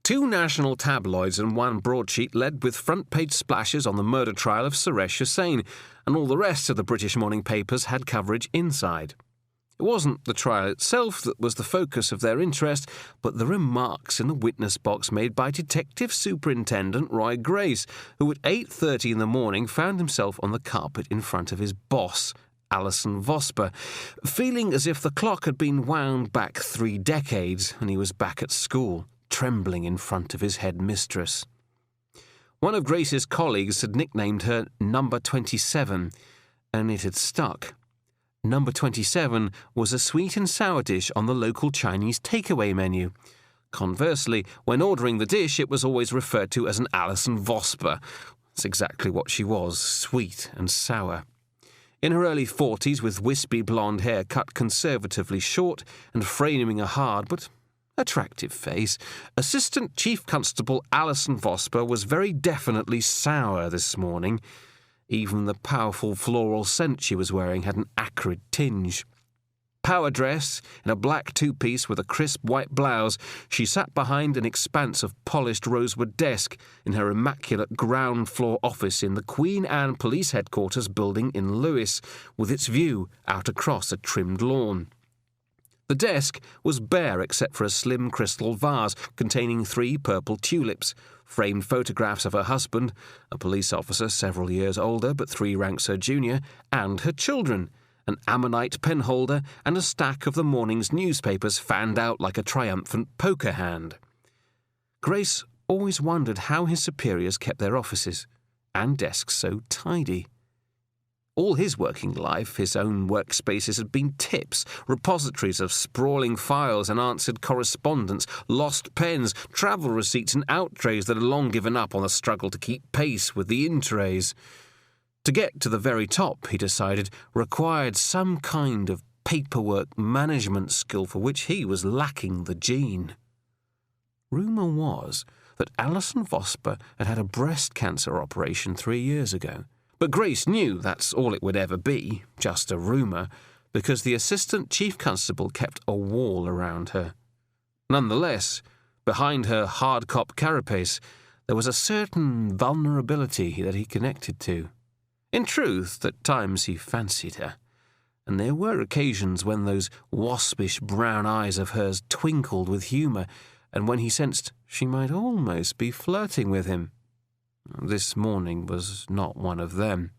2 national tabloids and 1 broadsheet led with front-page splashes on the murder trial of Suresh Hussain, and all the rest of the British morning papers had coverage inside. It wasn't the trial itself that was the focus of their interest, but the remarks in the witness box made by Detective Superintendent Roy Grace, who at 8:30 in the morning found himself on the carpet in front of his boss, Alison Vosper, feeling as if the clock had been wound back 3 decades and he was back at school, trembling in front of his head mistress. One of Grace's colleagues had nicknamed her Number 27, and it had stuck. Number 27 was a sweet and sour dish on the local Chinese takeaway menu. Conversely, when ordering the dish, it was always referred to as an Alison Vosper. That's exactly what she was, sweet and sour. In her early 40s, with wispy blonde hair cut conservatively short and framing a hard but attractive face, Assistant Chief Constable Alison Vosper was very definitely sour this morning. Even the powerful floral scent she was wearing had an acrid tinge. Power dress, in a black 2-piece with a crisp white blouse, she sat behind an expanse of polished rosewood desk in her immaculate ground-floor office in the Queen Anne Police Headquarters building in Lewes, with its view out across a trimmed lawn. The desk was bare except for a slim crystal vase containing 3 purple tulips, framed photographs of her husband, a police officer several years older but 3 ranks her junior, and her children, an ammonite penholder, and a stack of the morning's newspapers fanned out like a triumphant poker hand. Grace always wondered how his superiors kept their offices and desks so tidy. All his working life, his own workspaces had been tips, repositories of sprawling files and answered correspondence, lost pens, travel receipts and outrays that had long given up on the struggle to keep pace with the intrays. To get to the very top, he decided, required some kind of paperwork management skill for which he was lacking the gene. Rumour was that Alison Vosper had had a breast cancer operation 3 years ago. But Grace knew that's all it would ever be, just a rumour, because the Assistant Chief Constable kept a wall around her. Nonetheless, behind her hard-cop carapace, there was a certain vulnerability that he connected to. In truth, at times he fancied her, and there were occasions when those waspish brown eyes of hers twinkled with humour, and when he sensed she might almost be flirting with him. This morning was not one of them.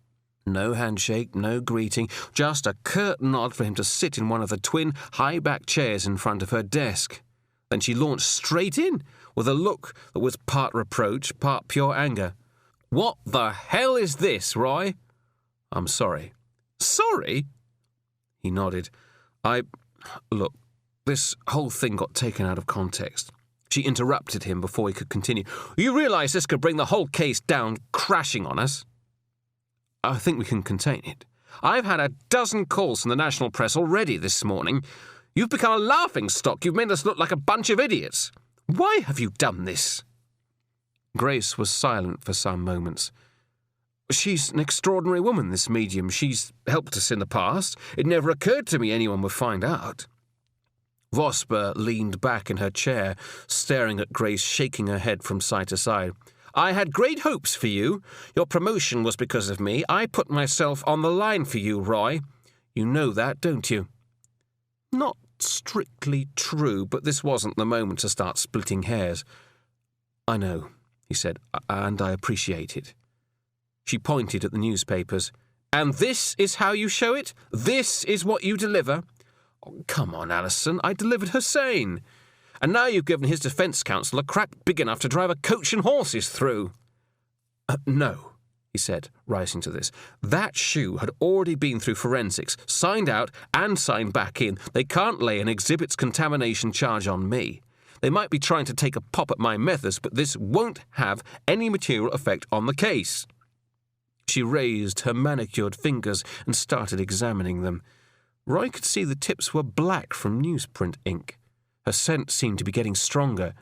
No handshake, no greeting, just a curt nod for him to sit in one of the twin high-backed chairs in front of her desk. Then she launched straight in, with a look that was part reproach, part pure anger. "What the hell is this, Roy?" "I'm sorry." "Sorry?" He nodded. Look, this whole thing got taken out of context." She interrupted him before he could continue. "You realise this could bring the whole case down crashing on us?" "I think we can contain it." "I've had a dozen calls from the national press already this morning. You've become a laughingstock. You've made us look like a bunch of idiots. Why have you done this?" Grace was silent for some moments. "She's an extraordinary woman, this medium. She's helped us in the past. It never occurred to me anyone would find out." Vosper leaned back in her chair, staring at Grace, shaking her head from side to side. "I had great hopes for you. Your promotion was because of me. I put myself on the line for you, Roy. You know that, don't you?" "Not strictly true, but this wasn't the moment to start splitting hairs." "I know," he said, "and I appreciate it." She pointed at the newspapers. "And this is how you show it? This is what you deliver?" "Oh, come on, Alison, I delivered Hussain. And now you've given his defence counsel a crack big enough to drive a coach and horses through." No," he said, rising to this. "That shoe had already been through forensics, signed out and signed back in. They can't lay an exhibits contamination charge on me. They might be trying to take a pop at my methods, but this won't have any material effect on the case." She raised her manicured fingers and started examining them. Roy could see the tips were black from newsprint ink. Her scent seemed to be getting stronger,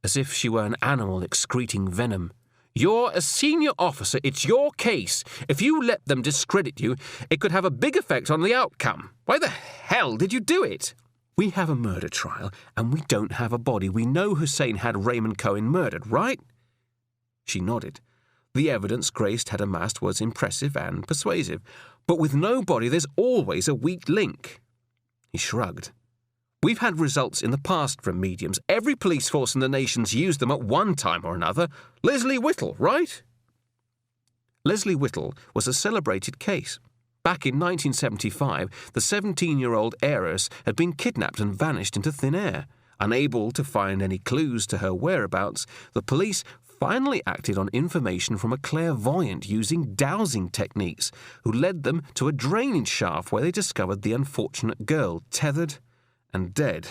as if she were an animal excreting venom. "You're a senior officer. It's your case. If you let them discredit you, it could have a big effect on the outcome. Why the hell did you do it?" We have a murder trial, and we don't have a body. We know Hussein had Raymond Cohen murdered, right?" She nodded. The evidence Grace had amassed was impressive and persuasive, but with no body there's always a weak link. He shrugged. "We've had results in the past from mediums. Every police force in the nation's used them at one time or another. Leslie Whittle, right?" Leslie Whittle was a celebrated case. Back in 1975, the 17-year-old heiress had been kidnapped and vanished into thin air. Unable to find any clues to her whereabouts, the police finally acted on information from a clairvoyant using dowsing techniques, who led them to a drainage shaft where they discovered the unfortunate girl, tethered and dead.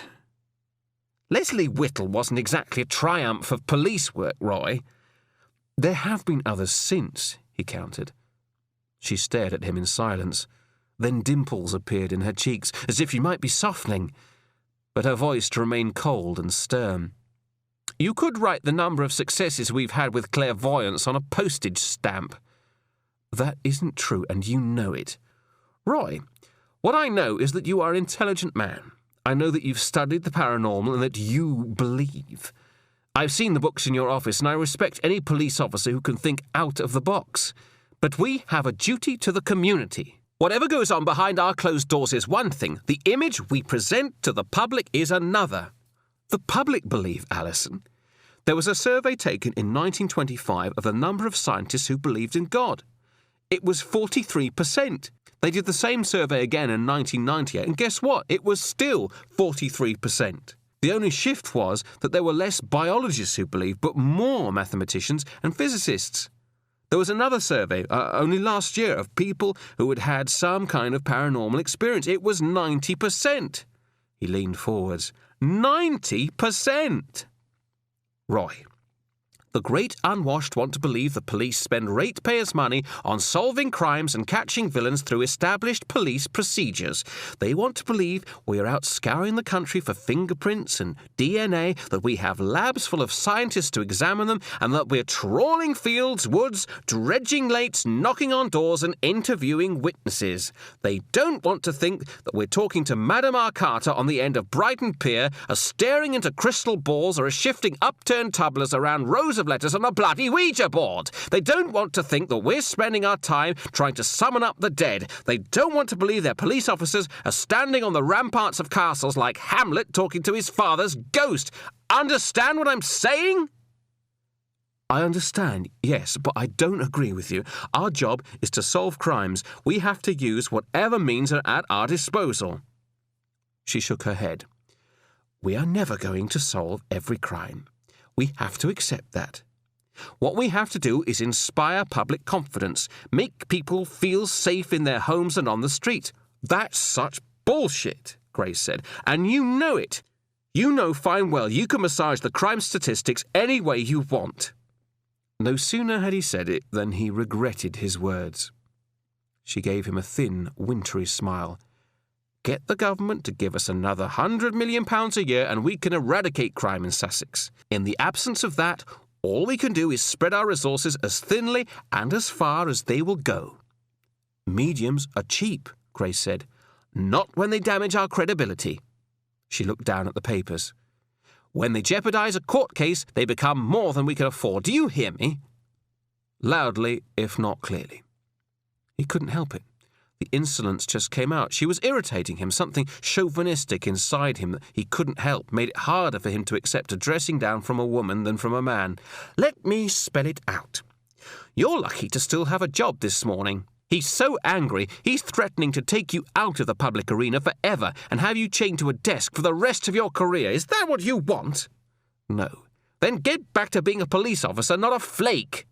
"Leslie Whittle wasn't exactly a triumph of police work, Roy." "There have been others since," he countered. She stared at him in silence. Then dimples appeared in her cheeks, as if she might be softening, but her voice remained cold and stern. "You could write the number of successes we've had with clairvoyance on a postage stamp." "That isn't true, and you know it." "Roy, what I know is that you are an intelligent man. I know that you've studied the paranormal and that you believe. I've seen the books in your office, and I respect any police officer who can think out of the box. But we have a duty to the community. Whatever goes on behind our closed doors is one thing. The image we present to the public is another." "The public believe, Alison. There was a survey taken in 1925 of the number of scientists who believed in God. It was 43%. They did the same survey again in 1998, and guess what? It was still 43%. The only shift was that there were less biologists who believed, but more mathematicians and physicists. There was another survey, only last year, of people who had had some kind of paranormal experience. It was 90%. He leaned forwards. 90%! "Roy, the great unwashed want to believe the police spend ratepayers' money on solving crimes and catching villains through established police procedures. They want to believe we are out scouring the country for fingerprints and DNA, that we have labs full of scientists to examine them, and that we're trawling fields, woods, dredging lakes, knocking on doors and interviewing witnesses. They don't want to think that we're talking to Madame Arcata on the end of Brighton Pier, are staring into crystal balls, or are shifting upturned tumblers around rows of letters on a bloody Ouija board. They don't want to think that we're spending our time trying to summon up the dead. They don't want to believe their police officers are standing on the ramparts of castles like Hamlet talking to his father's ghost. Understand what I'm saying?" "I understand, yes, but I don't agree with you. Our job is to solve crimes. We have to use whatever means are at our disposal." She shook her head. "We are never going to solve every crime. We have to accept that. What we have to do is inspire public confidence, make people feel safe in their homes and on the street." "That's such bullshit," Grace said, "and you know it. You know fine well you can massage the crime statistics any way you want." No sooner had he said it than he regretted his words. She gave him a thin, wintry smile. "Get the government to give us another £100 million a year and we can eradicate crime in Sussex. In the absence of that, all we can do is spread our resources as thinly and as far as they will go." "Mediums are cheap," Grace said. "Not when they damage our credibility." She looked down at the papers. "When they jeopardize a court case, they become more than we can afford. Do you hear me?" Loudly, if not clearly. He couldn't help it. The insolence just came out. She was irritating him. Something chauvinistic inside him that he couldn't help made it harder for him to accept a dressing down from a woman than from a man. "Let me spell it out. You're lucky to still have a job this morning. He's so angry, he's threatening to take you out of the public arena forever and have you chained to a desk for the rest of your career. Is that what you want?" "No." "Then get back to being a police officer, not a flake."